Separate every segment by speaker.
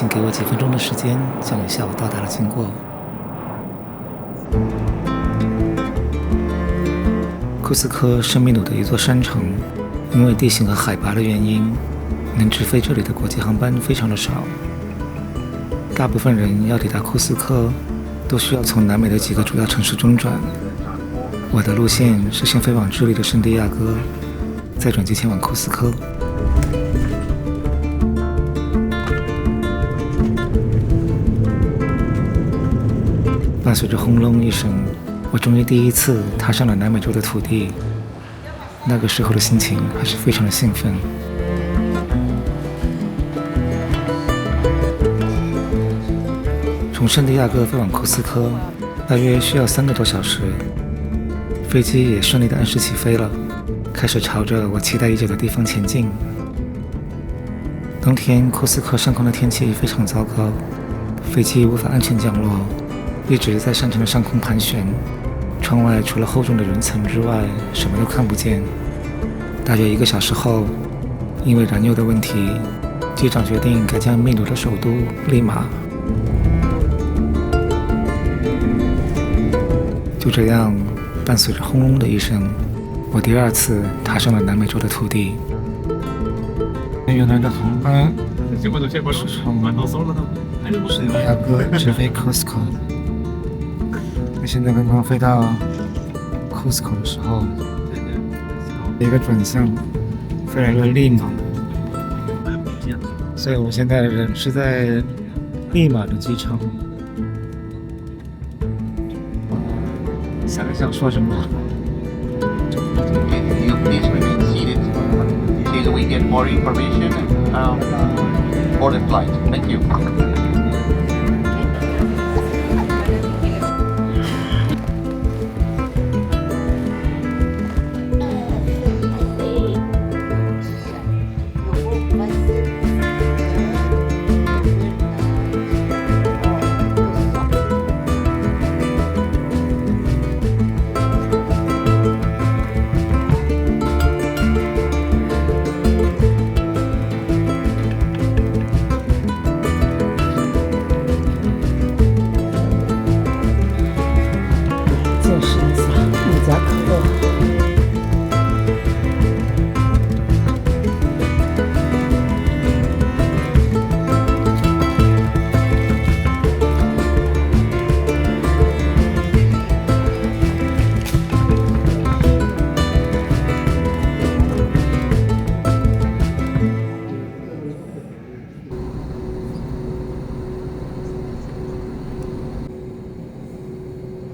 Speaker 1: 请给我几分钟的时间，讲一下我到达的经过。库斯科是秘鲁的一座山城，因为地形和海拔的原因，能直飞这里的国际航班非常的少。大部分人要抵达库斯科，都需要从南美的几个主要城市中转。我的路线是先飞往智利的圣地亚哥，再转机前往库斯科。伴随着轰隆一声，我终于第一次踏上了南美洲的土地。那个时候的心情还是非常的兴奋。从圣地亚哥飞往库斯科，大约需要3个多小时。飞机也顺利的按时起飞了，开始朝着我期待已久的地方前进。当天库斯科上空的天气非常糟糕，飞机无法安全降落，一直在山城的上空盘旋。窗外除了厚重的云层之外，什么都看不见。大约1个小时后，因为燃油的问题，机长决定改将秘鲁的首都利马。就这样，伴随着轰隆的一圣，我第2次踏上了南美洲的土地。原来的航班是从圣地亚哥直飞 Cusco。现在刚刚飞到 Cusco 的时候，一个转向飞来了利马，所以我现在人是在利马的机场。想说什么
Speaker 2: ？Please remain seated till we get more information for the flight. Thank you.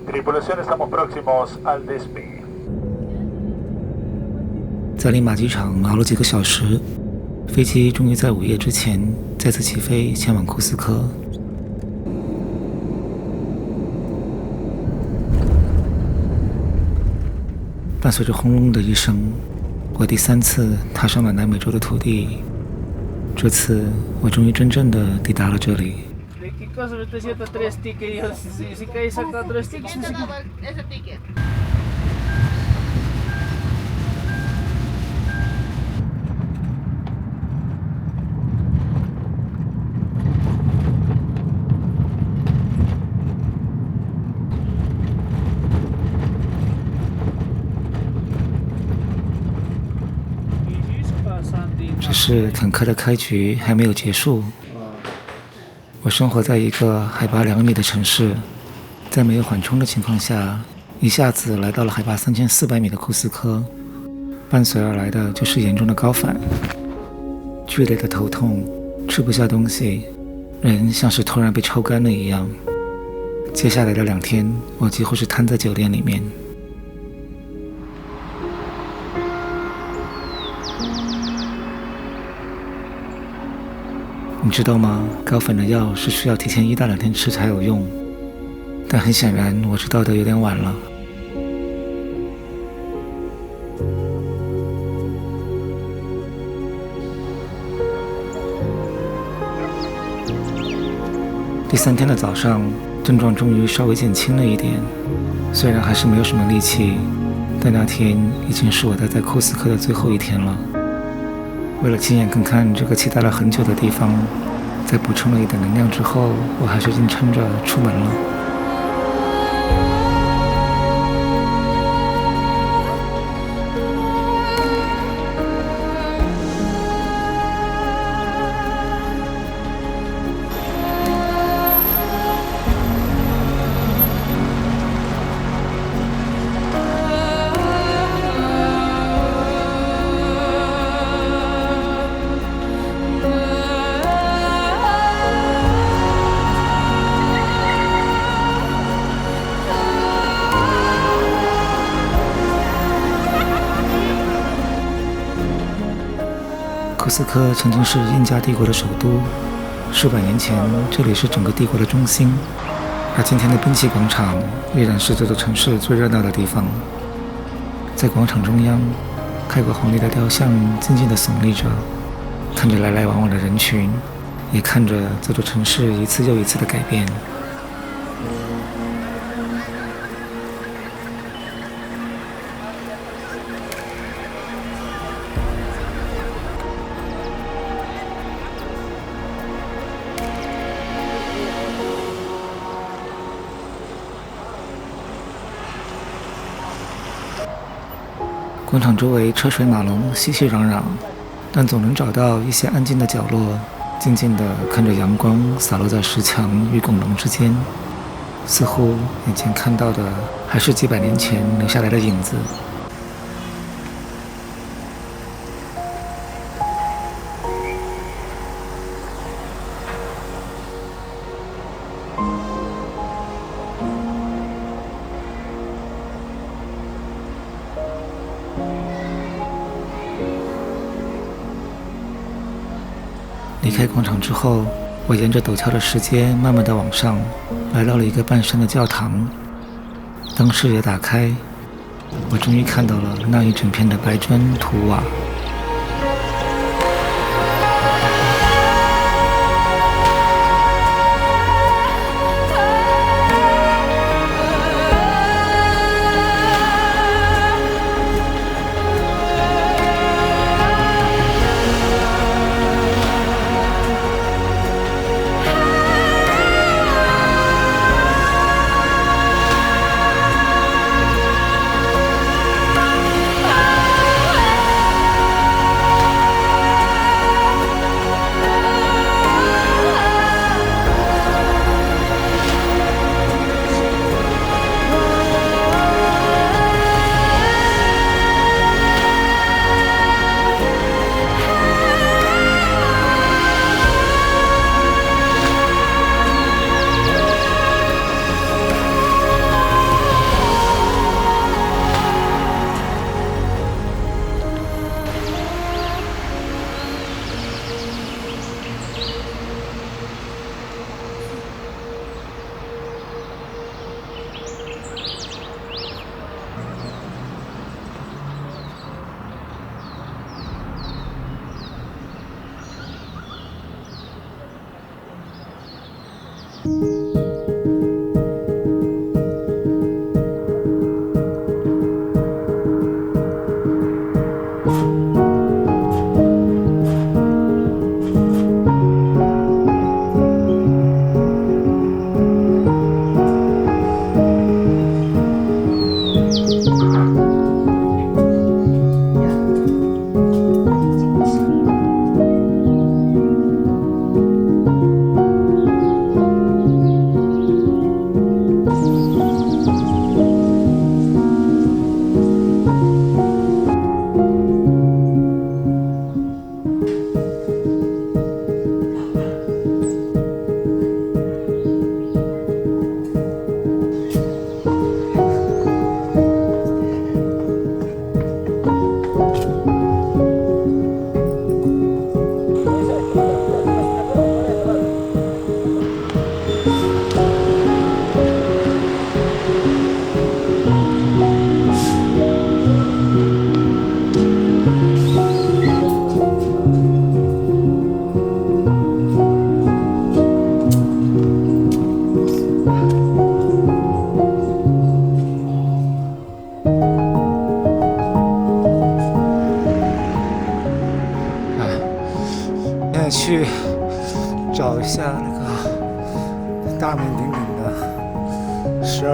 Speaker 3: Tripulación, estamos próximos al despegue.
Speaker 1: 在利马机场熬了几个小时，飞机终于在午夜之前再次起飞前往库斯科。伴随着轰隆的一声，我第3次踏上了南美洲的土地。这次我终于真正的抵达了这里。只是坎坷的开局还没有结束。我生活在一个海拔2米的城市，在没有缓冲的情况下，一下子来到了海拔3400米的库斯科，伴随而来的就是严重的高反，剧烈的头痛，吃不下东西，人像是突然被抽干了一样。接下来的2天，我几乎是瘫在酒店里面。你知道吗？高反的药是需要提前1到2天吃才有用，但很显然我知道的有点晚了。第3天的早上，症状终于稍微减轻了一点，虽然还是没有什么力气，但那天已经是我待在库斯科的最后1天了。为了亲眼看看这个期待了很久的地方，在补充了一点能量之后，我还是硬撑着出门了。库斯科曾经是印加帝国的首都，数百年前这里是整个帝国的中心，而今天的兵器广场依然是这座城市最热闹的地方。在广场中央，开国皇帝的雕像静静地耸立着，看着来来往往的人群，也看着这座城市一次又一次的改变。广场周围车水马龙，熙熙攘攘，但总能找到一些安静的角落，静静地看着阳光洒落在石墙与拱廊之间，似乎眼前看到的还是几百年前留下来的影子。离开广场之后，我沿着陡峭的石阶慢慢地往上，来到了一个半山的教堂。当视野打开，我终于看到了那一整片的白砖土瓦。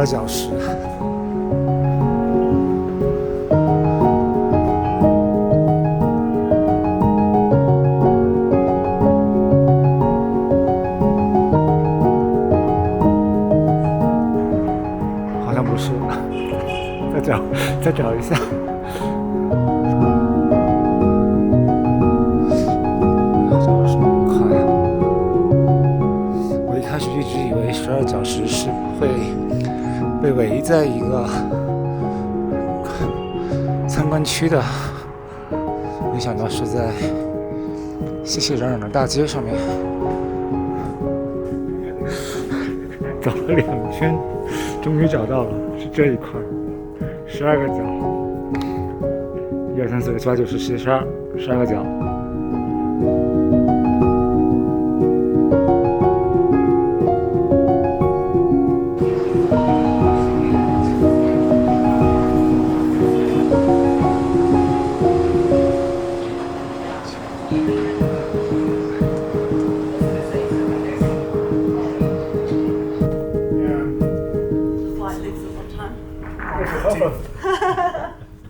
Speaker 1: 12角石。好像不是，再找一下。12角石是会被围在一个参观区的，没想到是在熙熙攘攘的大街上面。走了2圈，终于找到了，是这一块，12个角，1、2、3、4、5、6、7、8、9、10、11、12个角。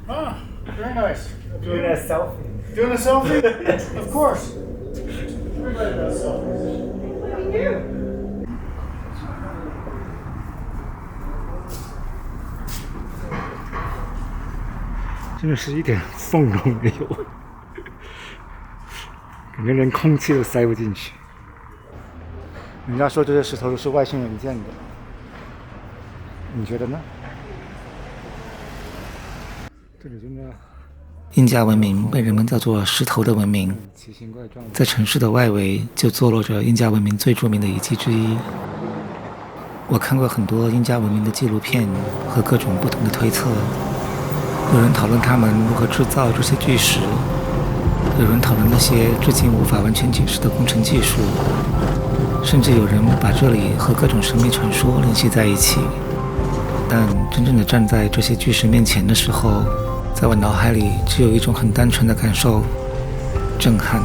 Speaker 4: Ah, very nice.
Speaker 1: Doing a selfie.
Speaker 4: Doing a selfie? Of course. Everybody does selfies.
Speaker 1: 真的是一点缝都没有，感觉连空气都塞不进去。人家说这些石头都是外星人建的，你觉得呢？这里真的，印加文明被人们叫做石头的文明，奇形怪状。在城市的外围就坐落着印加文明最著名的遗迹之一。我看过很多印加文明的纪录片和各种不同的推测，有人讨论他们如何制造这些巨石，有人讨论那些至今无法完全解释的工程技术，甚至有人把这里和各种神秘传说联系在一起。但真正的站在这些巨石面前的时候，在我脑海里只有一种很单纯的感受：震撼。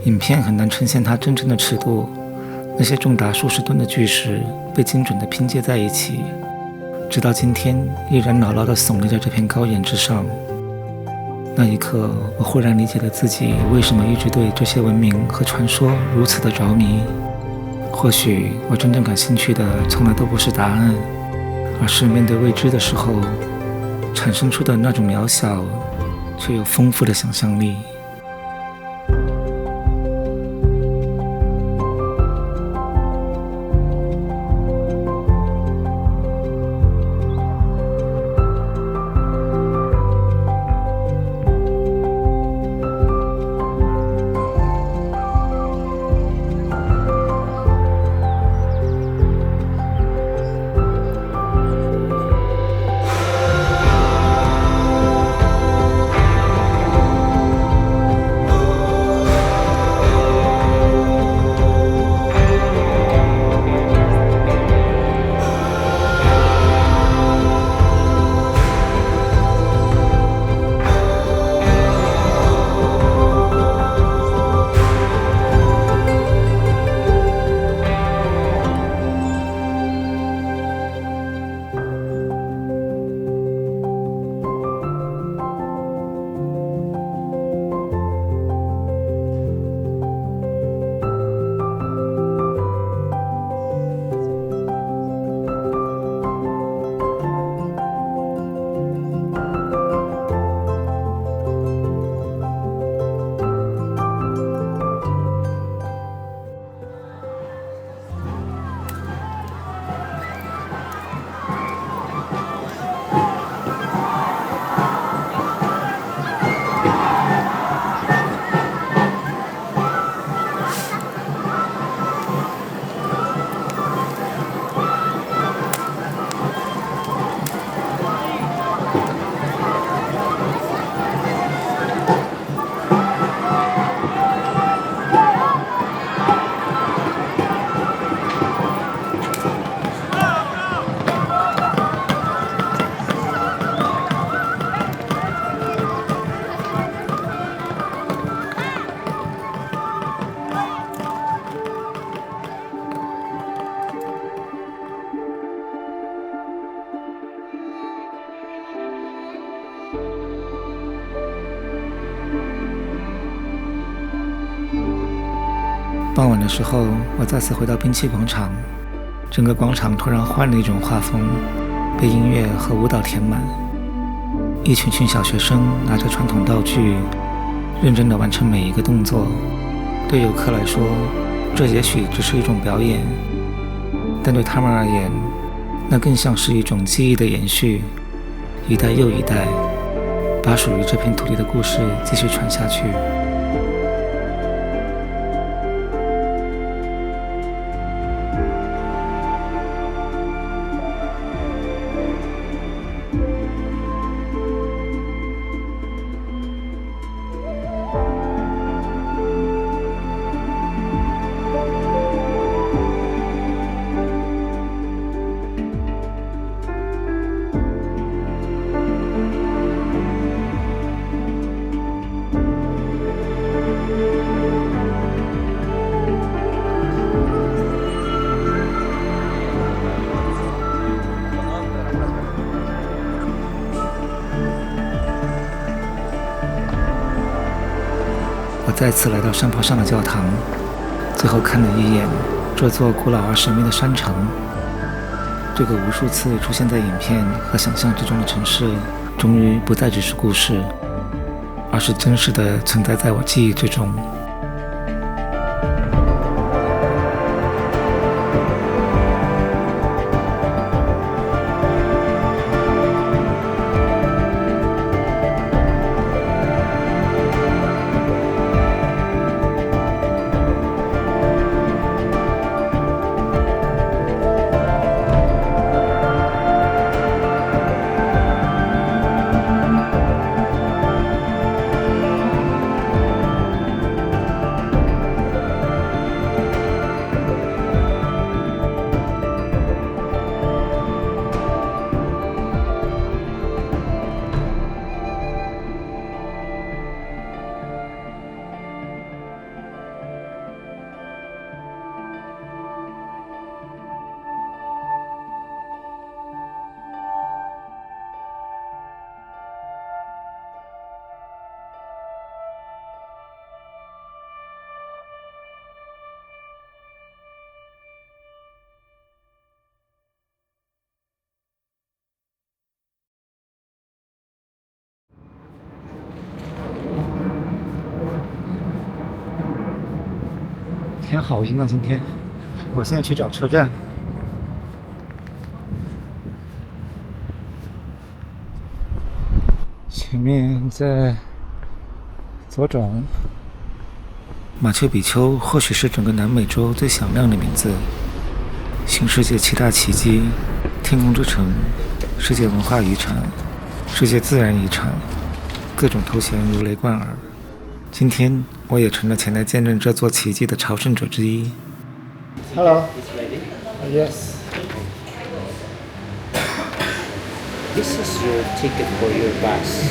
Speaker 1: 影片很难呈现它真正的尺度，那些重达数十吨的巨石被精准地拼接在一起，直到今天依然牢牢地耸立在这片高原之上。那一刻，我忽然理解了自己为什么一直对这些文明和传说如此的着迷。或许我真正感兴趣的从来都不是答案，而是面对未知的时候产生出的那种渺小却又丰富的想象力。傍晚的时候，我再次回到兵器广场，整个广场突然换了一种画风，被音乐和舞蹈填满。一群群小学生拿着传统道具，认真地完成每一个动作。对游客来说，这也许只是一种表演，但对他们而言，那更像是一种记忆的延续，一代又一代，把属于这片土地的故事继续传下去。我再次来到山坡上的教堂，最后看了一眼这座古老而神秘的山城。这个无数次出现在影片和想象之中的城市，终于不再只是故事，而是真实的存在在我记忆之中。天好阴啊！今天，我现在去找车站。前面在左转。马丘比丘或许是整个南美洲最响亮的名字，新世界7大奇迹、天空之城、世界文化遗产、世界自然遗产，各种头衔如雷贯耳。今天我也成了前来见证这座奇迹的朝圣者之一。Hello. Yes.
Speaker 5: This is your ticket for your bus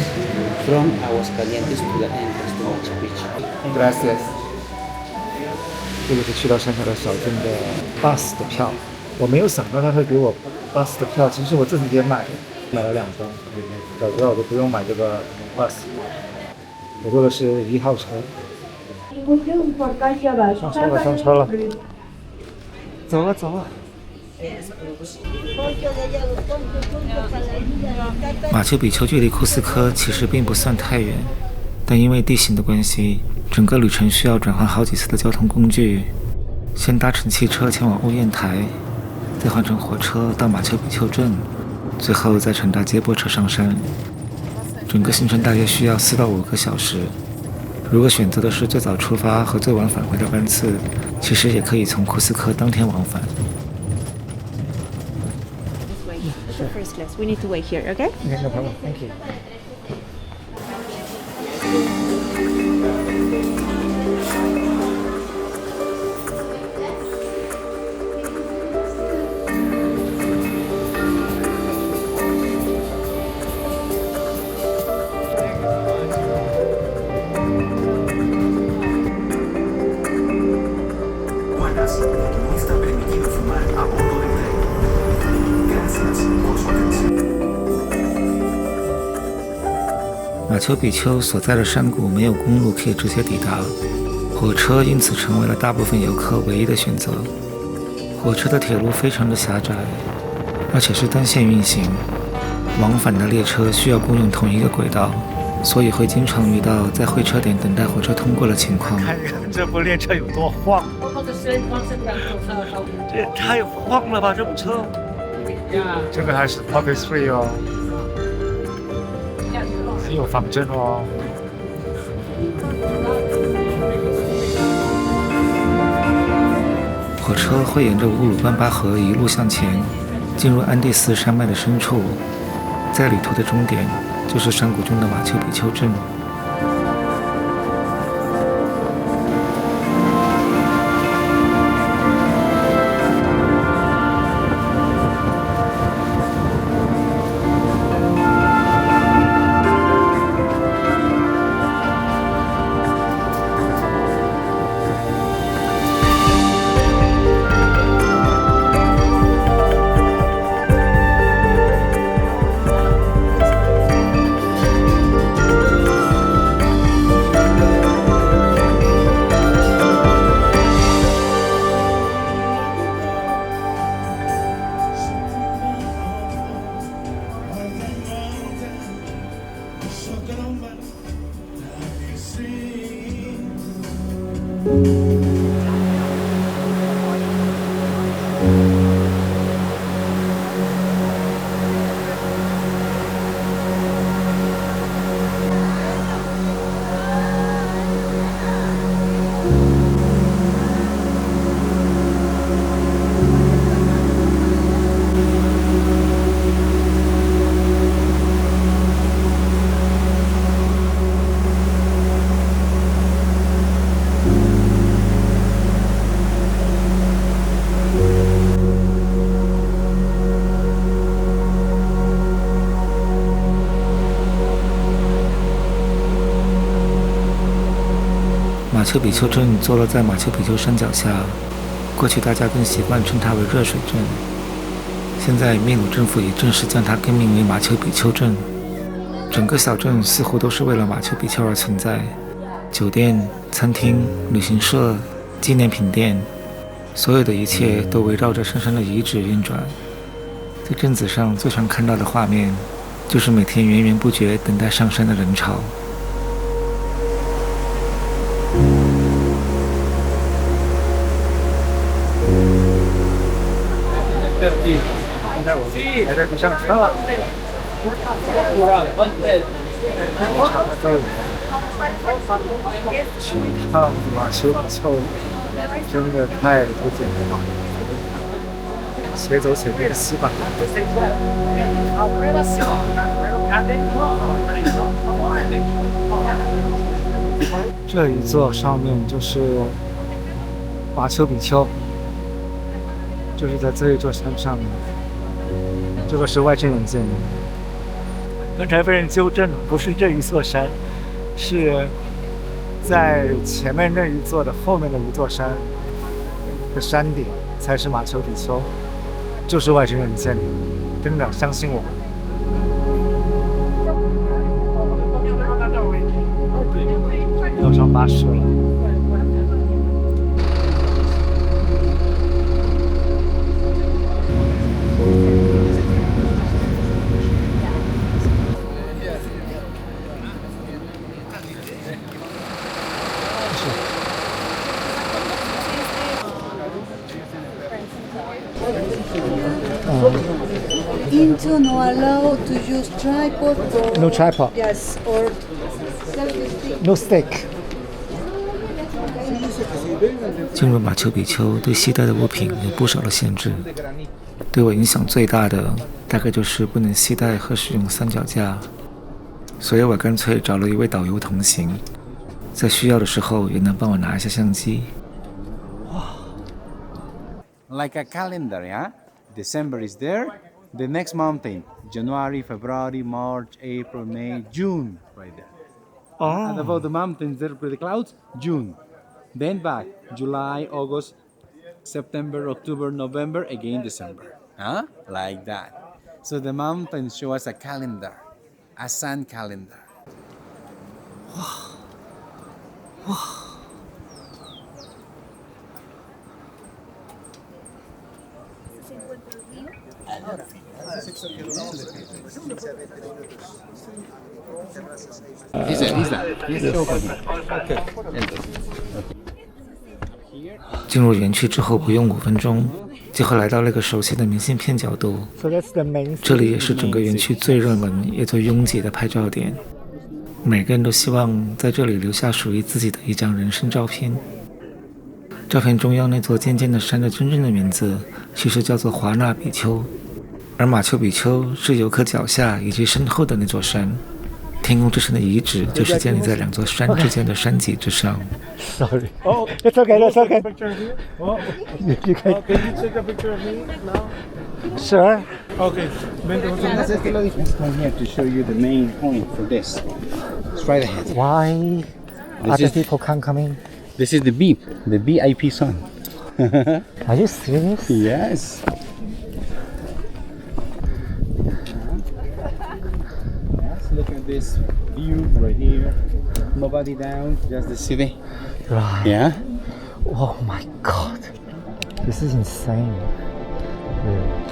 Speaker 5: from Aguascalientes to the entrance to Machu Picchu.
Speaker 1: Gracias. 这个是去到山下的小镇的 bus 的票，我没有想到他会给我 bus 的票，其实我自己也买了2张，早知道我就不用买这个 bus。我坐的是1号车。上车了，走了。马丘比丘距离库斯科其实并不算太远，但因为地形的关系，整个旅程需要转换好几次的交通工具，先搭乘汽车前往欧燕台，再换乘火车到马丘比丘镇，最后再乘搭接驳车上山。整个行程大约需要4到5个小时。如果选择的是最早出发和最晚返回的班次，其实也可以从库斯科当天往返。
Speaker 6: First class. We need to wait here, okay?
Speaker 1: No problem. Thank you. 马丘比丘所在的山谷没有公路可以直接抵达，火车因此成为了大部分游客唯一的选择。火车的铁路非常的狭窄，而且是单线运行，往返的列车需要共用同一个轨道，所以会经常遇到在会车点等待火车通过的情况。
Speaker 7: 看看这部列车有多晃，这也太晃了吧！这部车，这个还是 Pocket 3哦，很有方正哦。
Speaker 1: 火车会沿着乌鲁班巴河一路向前，进入安第斯山脉的深处，在旅途的终点就是山谷中的马丘比丘镇。马丘比丘镇坐落在马丘比丘山脚下，过去大家更习惯称它为热水镇。现在秘鲁政府已正式将它更名为马丘比丘镇。整个小镇似乎都是为了马丘比丘而存在，酒店、餐厅、旅行社、纪念品店，所有的一切都围绕着山上的遗址运转。在镇子上最常看到的画面，就是每天源源不绝等待上山的人潮。
Speaker 7: 还在不上车了。去一趟马丘比丘真的太不简单了，且走且练习吧。这一座上面就是马丘比丘，就是在这一座山上面。这个是外星人建的。刚才被人纠正了，不是这一座山，是在前面那一座的后面的一座山的山顶才是马丘比丘，就是外星人建的，真的相信我。要上巴士了。
Speaker 8: Into no allow to use tripod or
Speaker 7: No tripod.
Speaker 8: Yes, or selfie stick.
Speaker 7: No stick.
Speaker 1: 进入马丘比丘对携带的物品有不少的限制，对我影响最大的大概就是不能携带和使用三脚架，所以我干脆找了一位导游同行，在需要的时候也能帮我拿一下相机。
Speaker 9: Like a calendar, yeah? December is there. The next mountain, January, February, March, April, May, June, right there. And above the mountains, there with the clouds, June. Then back, July, August, September, October, November, again December. Huh? Like that. So the mountains show us a calendar, a sun calendar.
Speaker 1: 进入园区之后不用5分钟，就会来到那个熟悉的明信片角度。
Speaker 7: So that's the main.
Speaker 1: 这里也是整个园区最热门也最拥挤的拍照点，每个人都希望在这里留下属于自己的一张人生照片。照片中央那座尖尖的山的真正的名字其实叫做华纳比丘，而马丘比丘是游客脚下以及身后的那座山。天空之城的遗址就是建立在2座山之间的山脊之上。
Speaker 7: Sorry. Oh, it's okay. That's okay.
Speaker 4: Picture of you? Oh,
Speaker 7: You can.
Speaker 4: can you take a picture of me now?
Speaker 7: Sure.
Speaker 4: Okay.
Speaker 5: Let's just come here to show you the main point for this. Straight ahead.
Speaker 7: Why other
Speaker 5: is-
Speaker 7: people can't come in?
Speaker 5: This is the VIP zone.
Speaker 7: Are you serious?
Speaker 5: Yes. Yes, look at this view right here. Nobody down, just the city.
Speaker 7: Right.
Speaker 5: Yeah.
Speaker 7: Oh my god. This is insane. Really.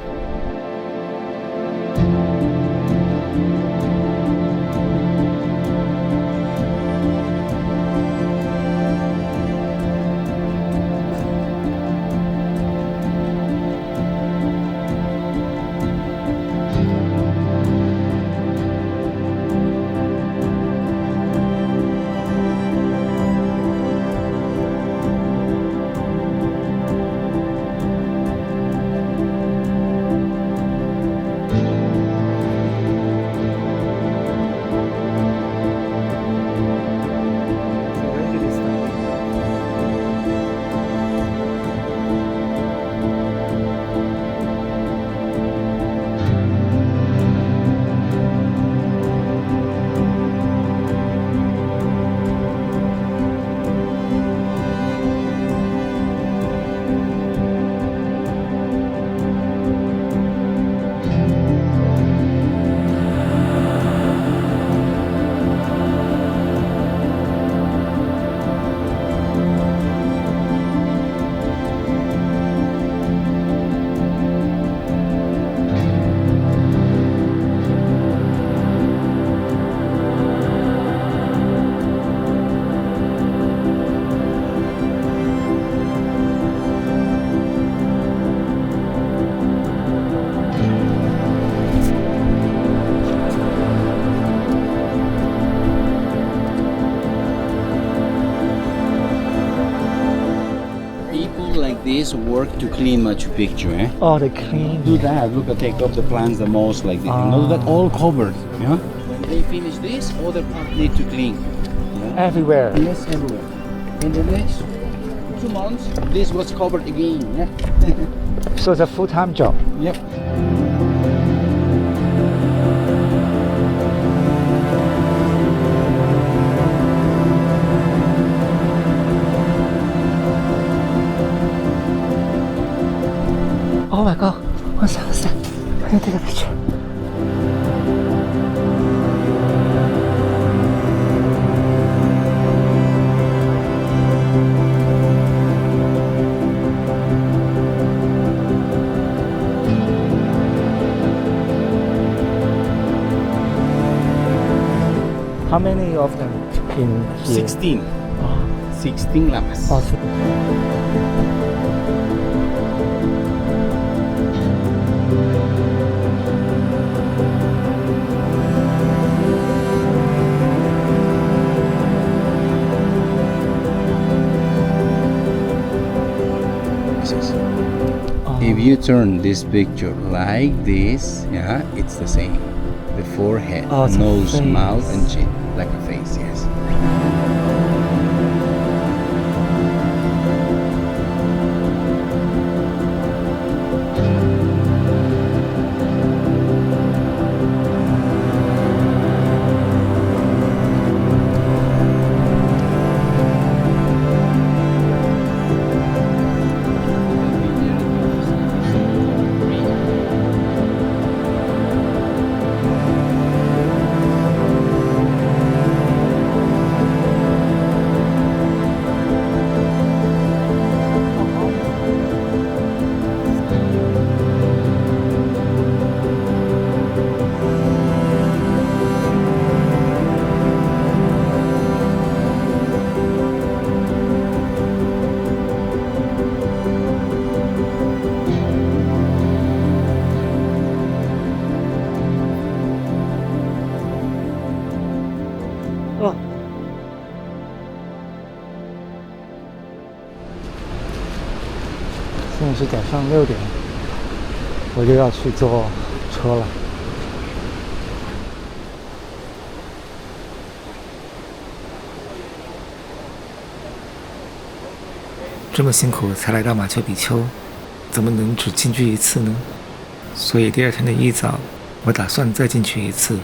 Speaker 5: Like this work to clean Machu Picchu, eh?
Speaker 7: Oh, they clean.
Speaker 5: Do that. Look, I take off the plants, the moss, like this. You know that all covered. Yeah. When they finish this, other part need to clean. Yeah?
Speaker 7: Everywhere.
Speaker 5: Yes, everywhere. In the next 2 months, this was covered again. Yeah.
Speaker 7: So it's a full-time job.
Speaker 5: Yep.
Speaker 7: Oh my god. One second. I need to take a picture. How many of them in here?
Speaker 5: 16. 16 llamas.
Speaker 7: Awesome.
Speaker 5: If you turn this picture like this, yeah, it's the same. The forehead,
Speaker 7: Oh, it's a
Speaker 5: nose,
Speaker 7: face.
Speaker 5: mouth, and chin, like a face, yes.
Speaker 7: 哦。现在是早上6点，我就要去坐车了。
Speaker 1: 这么辛苦才来到马丘比丘，怎么能只进去一次呢？所以第二天的一早，我打算再进去一次。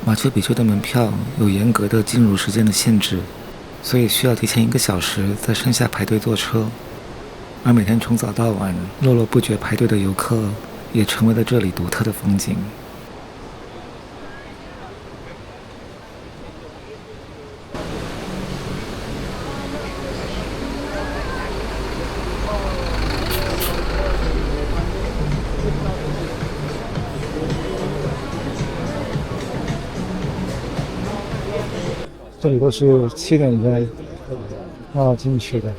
Speaker 1: 马丘比丘的门票有严格的进入时间的限制，所以需要提前1个小时在山下排队坐车。而每天从早到晚络络不绝排队的游客，也成为了这里独特的风景。
Speaker 7: 这里都是7点以前要进去的。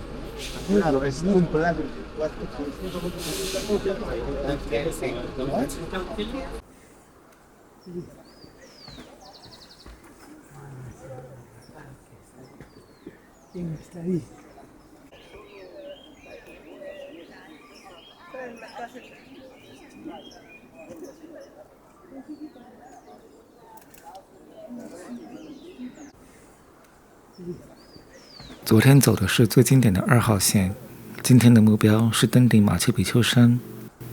Speaker 1: 昨天走的是最经典的2号线，今天的目标是登顶马丘比丘山，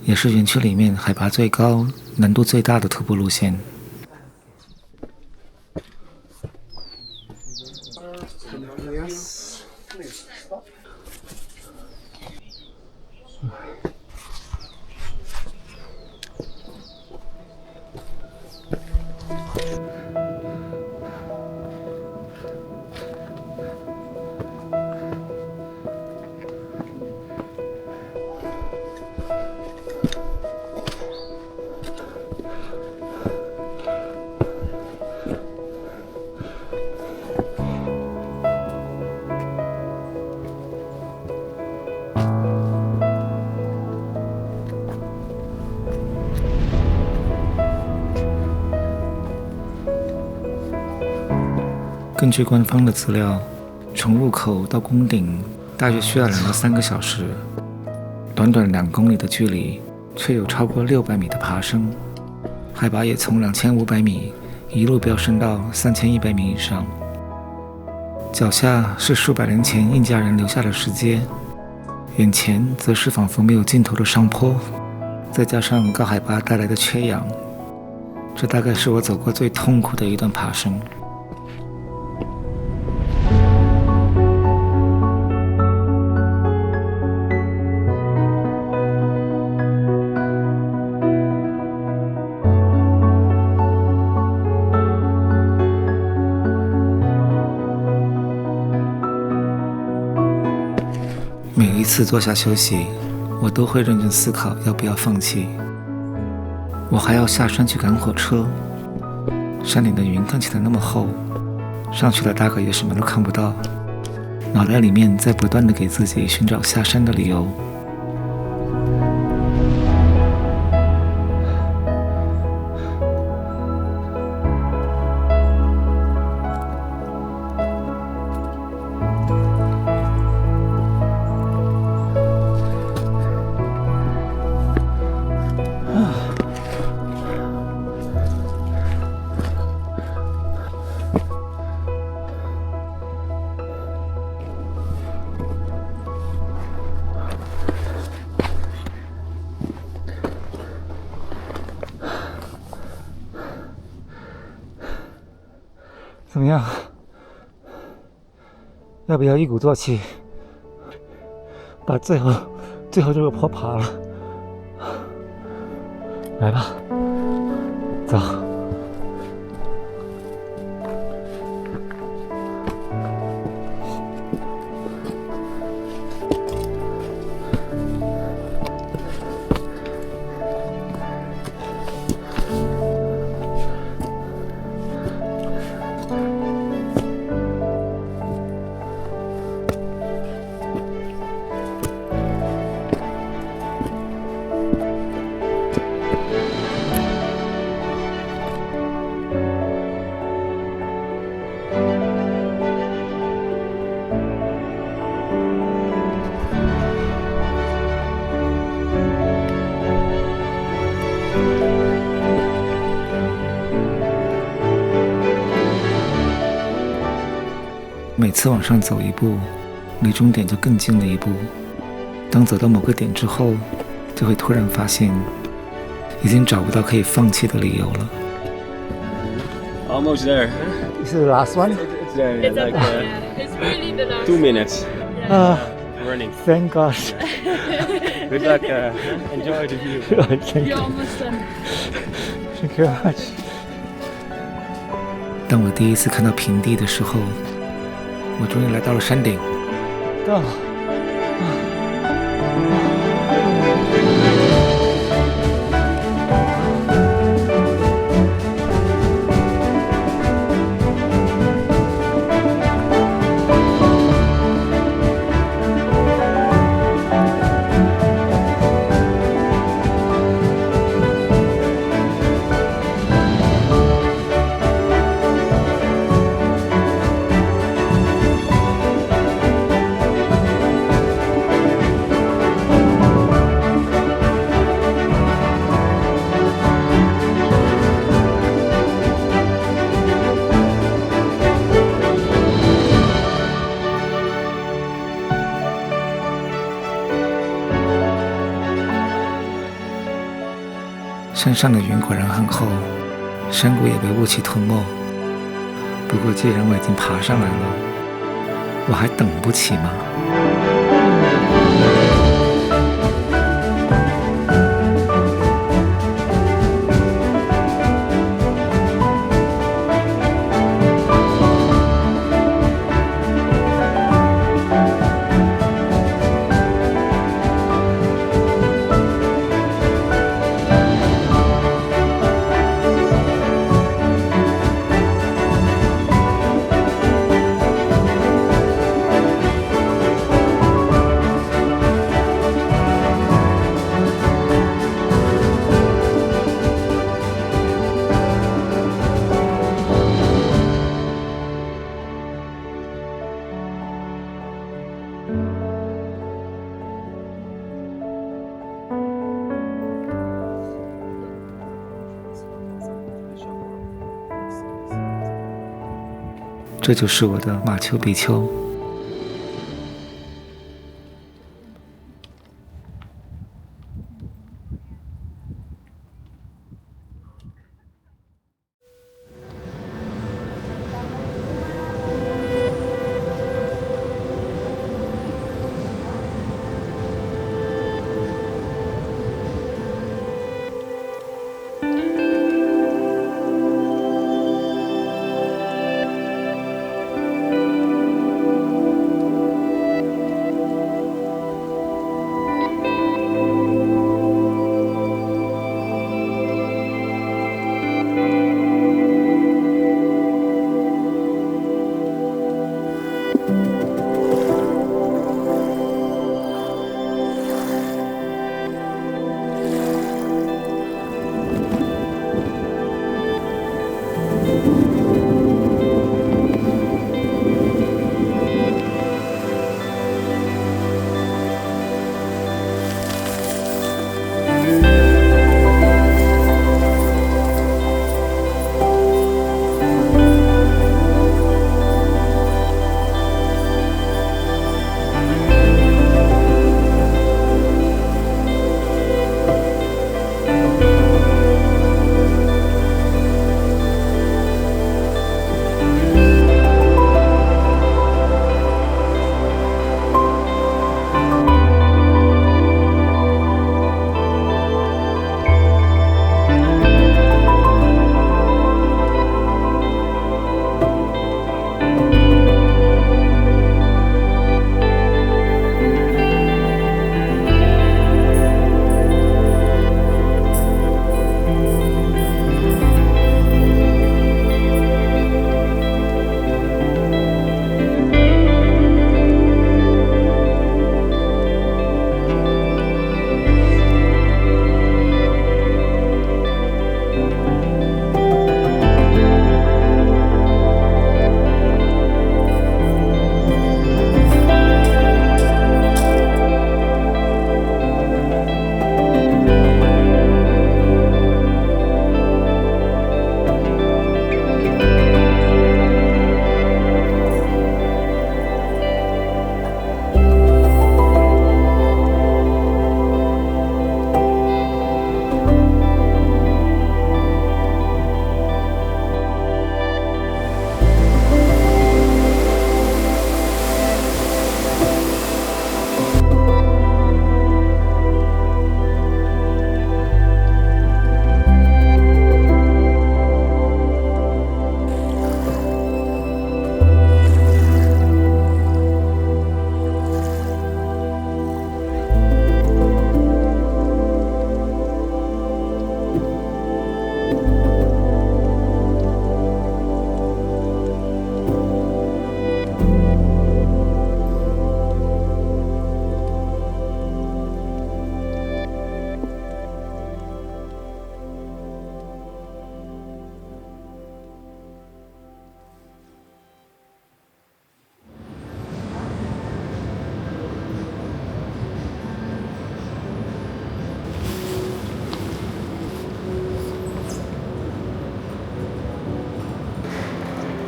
Speaker 1: 也是园区里面海拔最高、难度最大的徒步路线。根据官方的资料，从入口到宫顶大约需要2到3个小时，短短2公里的距离，却有超过600米的爬升，海拔也从2500米一路飙升到3100米以上。脚下是数百年前印加人留下的石阶，眼前则是仿佛没有尽头的上坡，再加上高海拔带来的缺氧，这大概是我走过最痛苦的一段爬升。每一次坐下休息，我都会认真思考要不要放弃。我还要下山去赶火车，山顶的云看起来那么厚，上去了大概也什么都看不到。脑袋里面在不断地给自己寻找下山的理由。怎么样？要不要一鼓作气，把最后这个坡爬了？来吧，走。每次往上走一步，离终点就更近了一步。当走到某个点之后，就会突然发现，已经找不到可以放弃的理由了。
Speaker 10: Almost there.
Speaker 7: This is the last one.
Speaker 10: It's there.
Speaker 6: It's
Speaker 10: like
Speaker 6: it's really the last
Speaker 10: 2 minutes running.
Speaker 7: Thank God.
Speaker 10: Good luck. Enjoy the view.
Speaker 7: Thank
Speaker 6: You're
Speaker 7: you.
Speaker 6: almost done.
Speaker 7: Thank you very much.
Speaker 1: 当我第一次看到平地的时候，我终于来到了山顶。
Speaker 7: 到。
Speaker 1: 山上的云果然很厚，山谷也被雾气吞没。不过既然我已经爬上来了，我还等不起吗？这就是我的马丘比丘。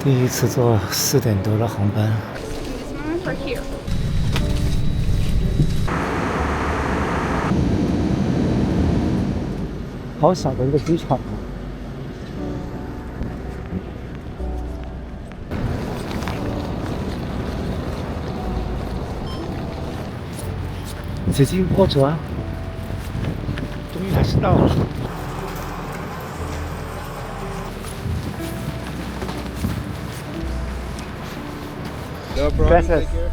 Speaker 1: 第一次坐4点多的航班。
Speaker 6: For here.
Speaker 7: 好小的一个机场啊！此经波折，终于还是到了。
Speaker 9: No problem.
Speaker 7: Gracias.
Speaker 9: Take care.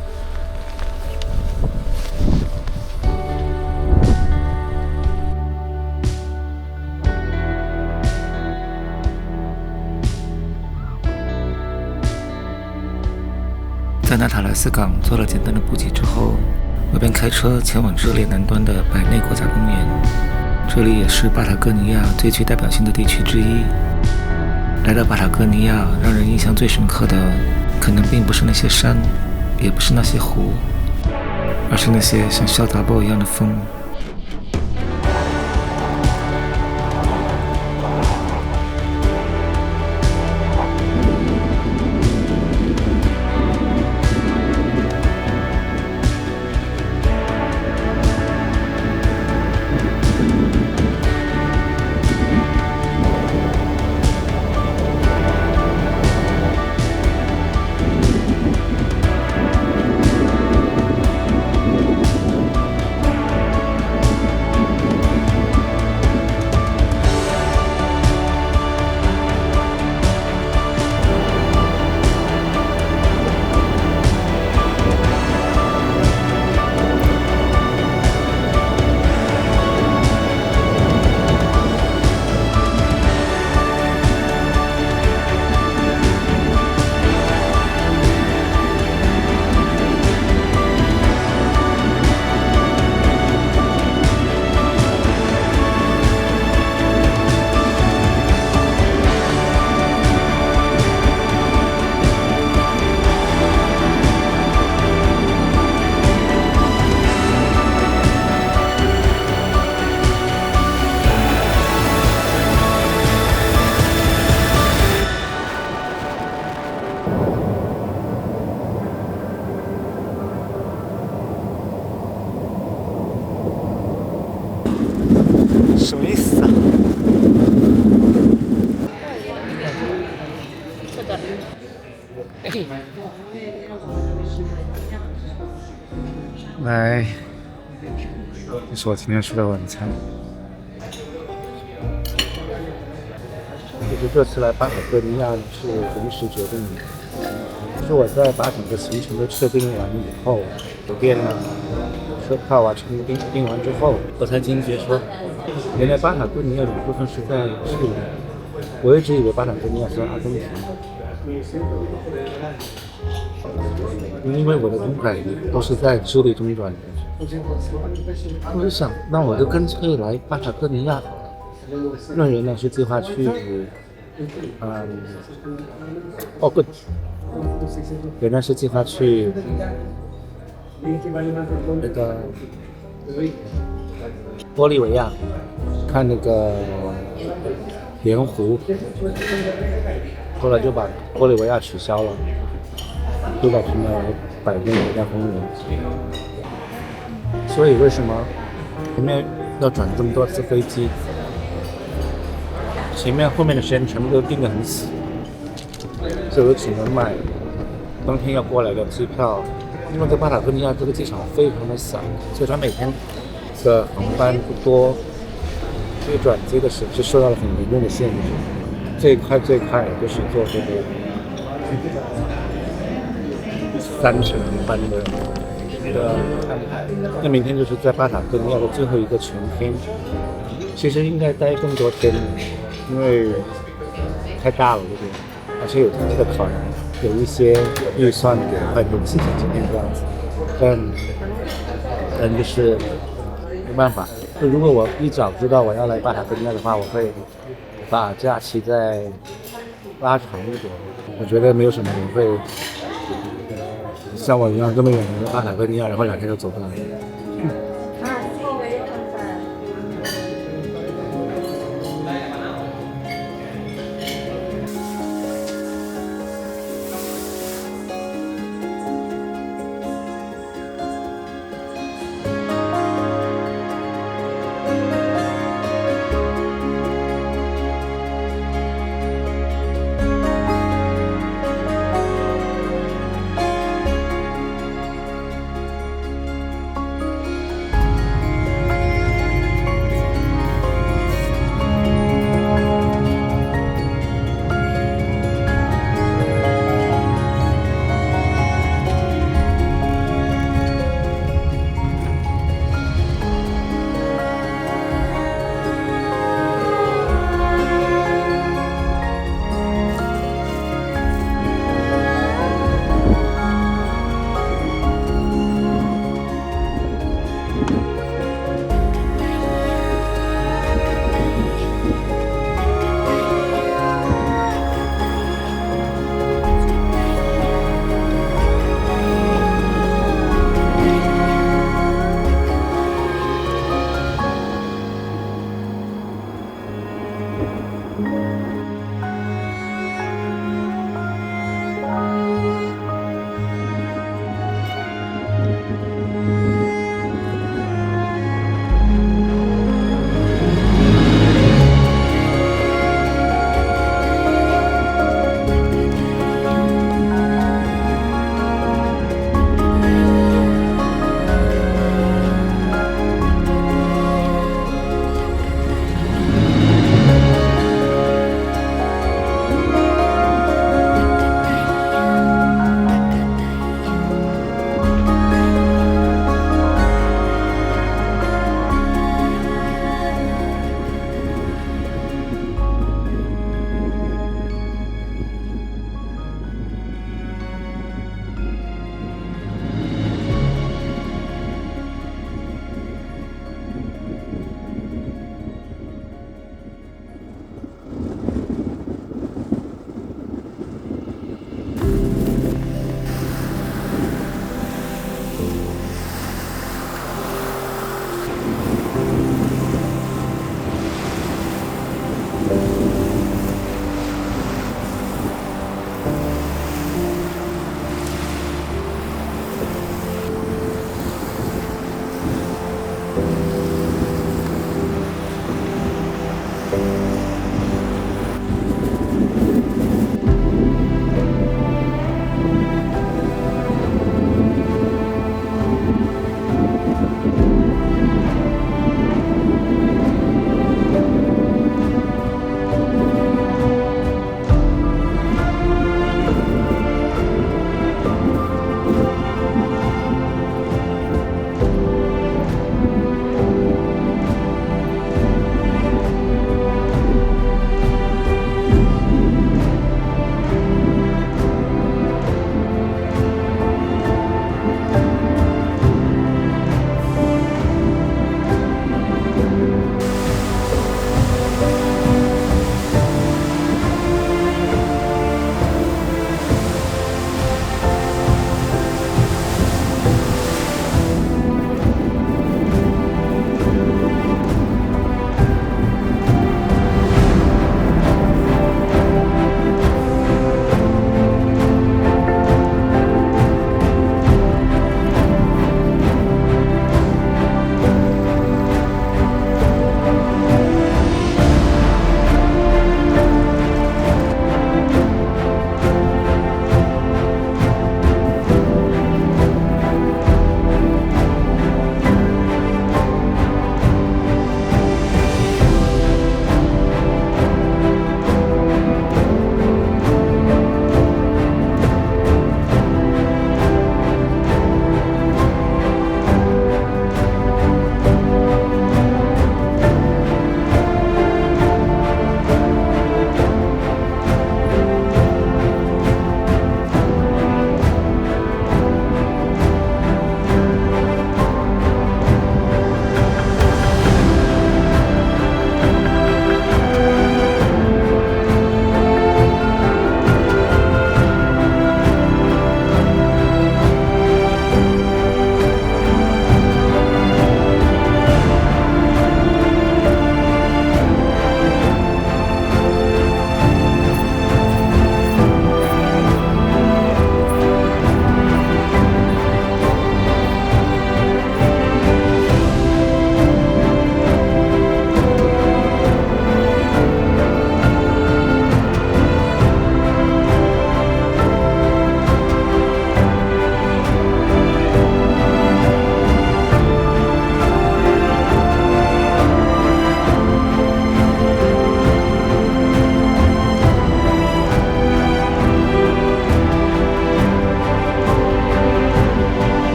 Speaker 1: 在纳塔莱斯港做了简单的补给之后，我便开车前往智利南端的百内国家公园。这里也是巴塔哥尼亚最具代表性的地区之一。来到巴塔哥尼亚，让人印象最深刻的，可能并不是那些山，也不是那些湖，而是那些像小杂包一样的风。
Speaker 7: 什么意思啊？来，这是我今天吃的晚餐。其实这次来巴塔哥尼亚是临时决定的，就是我在把整个行程都确定完以后，酒店啊、车票啊全部订完之后，我才惊觉说，原来巴塔哥尼亚有部分是在智利。我一直以为巴塔哥尼亚是在阿根廷，因为我的东海都是在智利中转的。我就想，那我就干脆来巴塔哥尼亚好了。那原来是计划去，不，原来是计划去那个玻利维亚看那个盐湖，后来就把玻利维亚取消了，就改成了百内国家公园。所以为什么前面要转这么多次飞机？前面后面的时间全部都定得很死，所以我只能买当天要过来的机票。因为在巴塔哥尼亚这个机场非常的小，所以它每天的航班不多，这个转机的时候是受到了很严重的限制。最快就是坐这个3程班的。那明天就是在巴塔哥尼亚的最后一个全天，其实应该待更多天，因为太大了这边，而且有天气的考量，有一些预算给快点提前今天这样子，但就是没办法。就如果我一早知道我要来巴塔哥尼亚的话，我会把假期再拉长一点。我觉得没有什么人会像我一样这么远的巴塔哥尼亚，然后2天就走不来。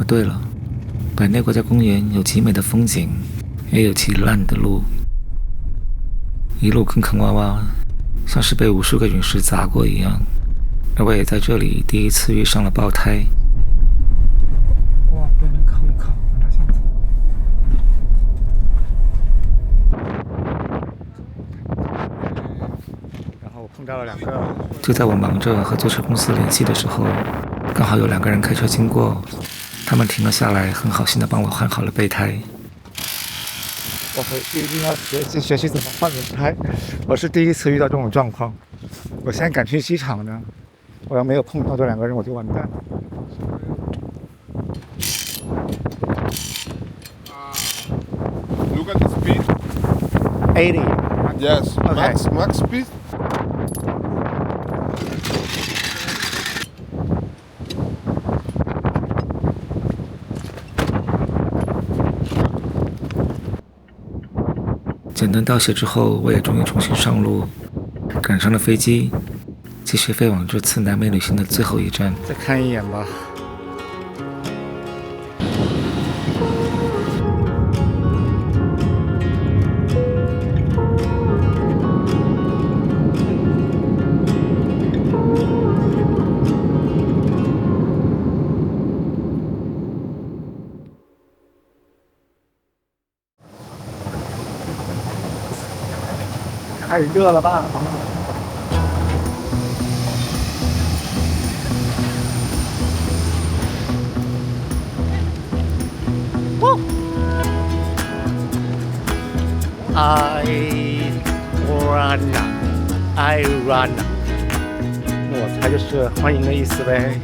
Speaker 1: 哦，对了，百内国家公园有极美的风景，也有极烂的路，一路坑坑洼洼，像是被无数个陨石砸过一样。而我也在这里第一次遇上了爆胎。
Speaker 7: 哇，被人烤一烤，把它想走。然后我碰到了2个。
Speaker 1: 就在我忙着和租车公司联系的时候，刚好有2个人开车经过，他们停了下来，很好心的帮我换好了备胎。
Speaker 7: 我回去一定要学习怎么换轮胎，我是第一次遇到这种状况。我现在赶去机场呢，我要没有碰到这2个人，我就完蛋了。
Speaker 11: Look at the speed.
Speaker 7: 80.
Speaker 11: Yes,
Speaker 7: Okay.
Speaker 11: max speed.
Speaker 1: 简单道谢之后，我也终于重新上路，赶上了飞机，继续飞往这次南美旅行的最后一站。
Speaker 7: 再看一眼吧。太热了吧！I run， 我猜就是欢迎的意思呗。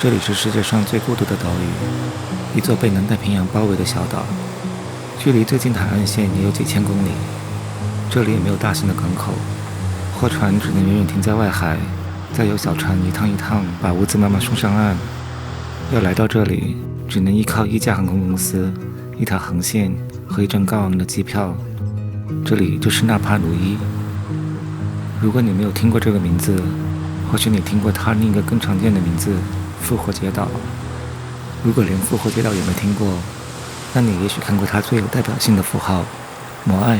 Speaker 1: 这里是世界上最孤独的岛屿，一座被南太平洋包围的小岛，距离最近的海岸线也有几千公里。这里也没有大型的港口，货船只能远远停在外海，再由小船一趟一趟把物资慢慢送上岸。要来到这里，只能依靠1家航空公司、一条航线和一张高昂的机票。这里就是纳帕鲁伊。如果你没有听过这个名字，或许你听过它另一个更常见的名字复活节岛。如果连复活节岛也没听过，那你也许看过它最有代表性的符号——摩艾。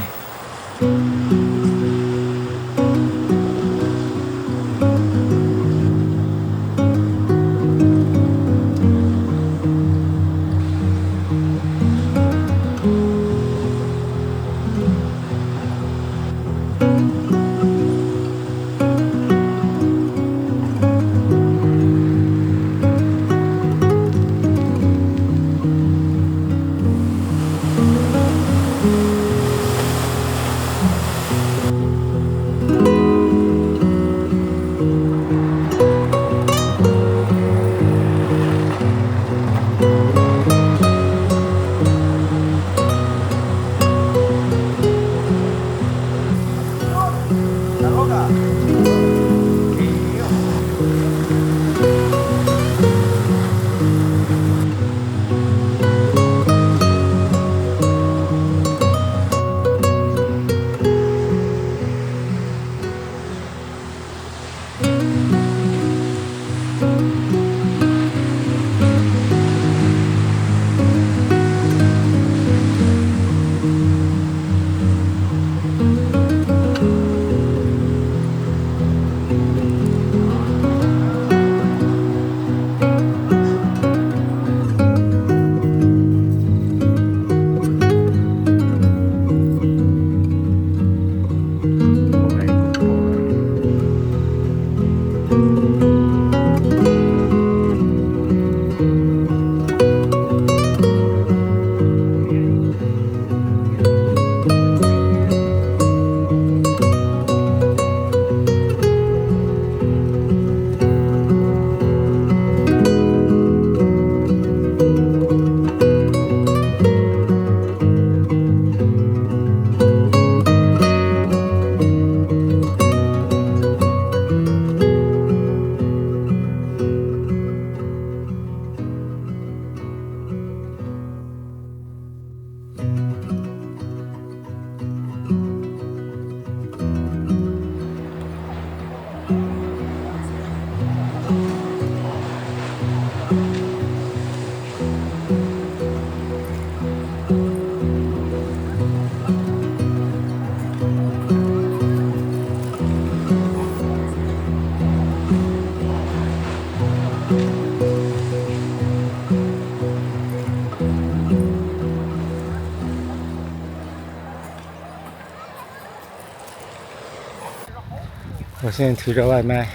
Speaker 7: 我现在提着外卖，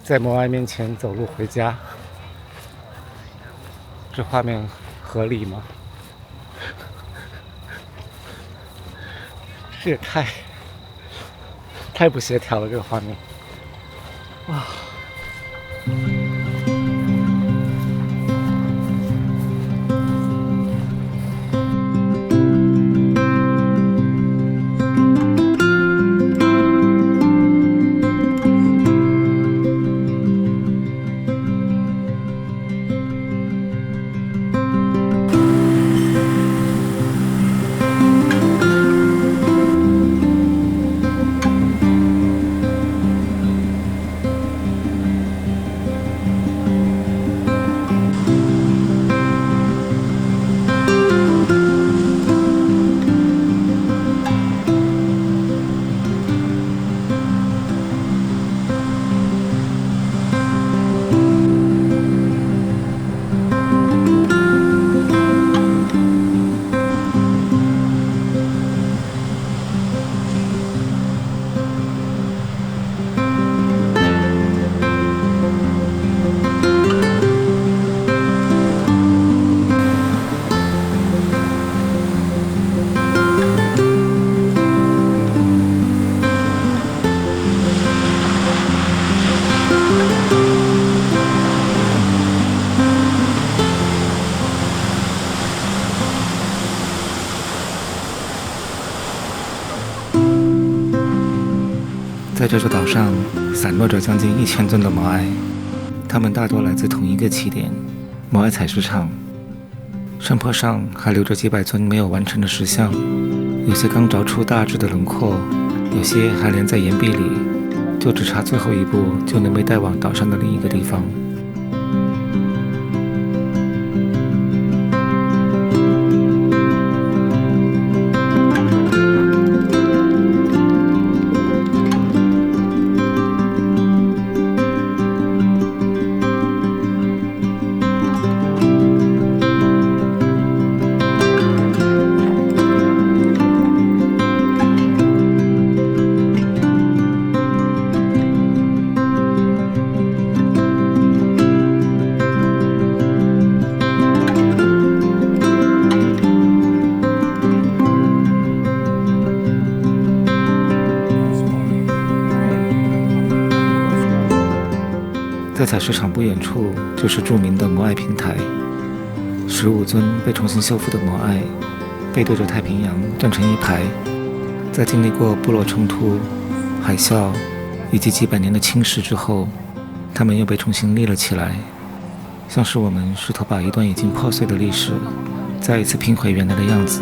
Speaker 7: 在摩艾面前走路回家，这画面合理吗？这也太不协调了，这个画面。哇！
Speaker 1: 在这座岛上散落着将近1000尊的摩艾，它们大多来自同一个起点——摩艾采石场。山坡上还留着几百尊没有完成的石像，有些刚凿出大致的轮廓，有些还连在岩壁里，就只差最后一步就能被带往岛上的另一个地方。在采石场不远处就是著名的摩艾平台，15尊被重新修复的摩艾背对着太平洋站成一排，在经历过部落冲突、海啸以及几百年的侵蚀之后，他们又被重新立了起来，像是我们试图把一段已经破碎的历史再一次拼回原来的样子。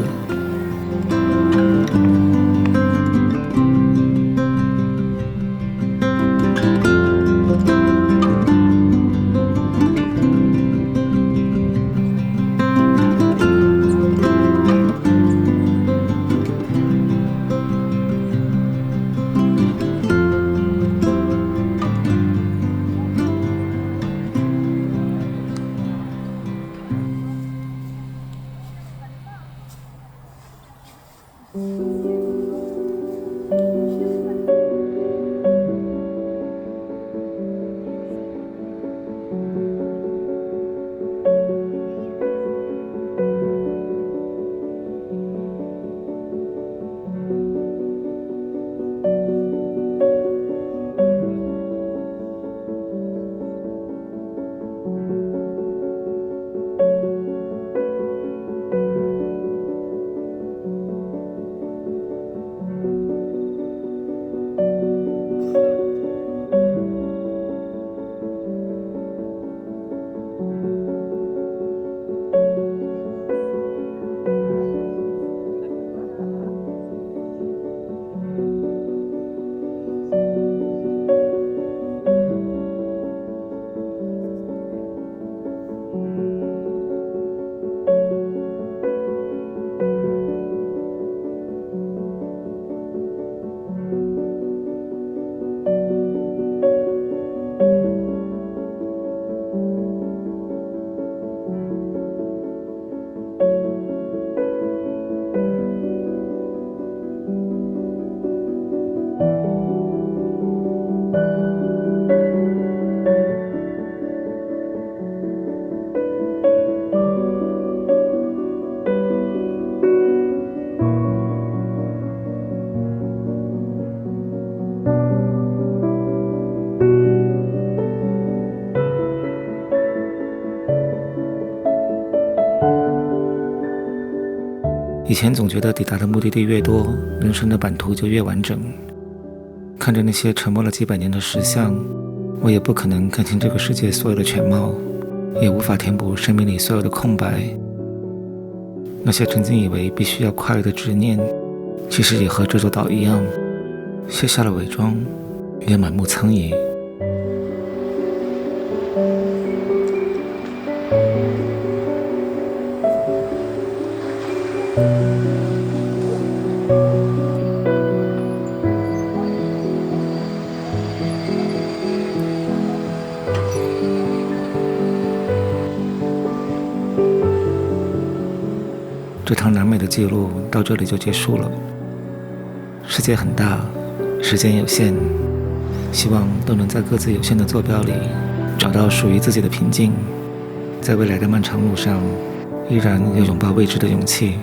Speaker 1: 以前总觉得抵达的目的地越多，人生的版图就越完整。看着那些沉默了几百年的石像，我也不可能看清这个世界所有的全貌，也无法填补生命里所有的空白。那些曾经以为必须要跨越的执念，其实也和这座岛一样，卸下了伪装，也满目苍夷。这趟南美的记录到这里就结束了。世界很大，时间有限，希望都能在各自有限的坐标里找到属于自己的平静，在未来的漫长路上依然有拥抱未知的勇气。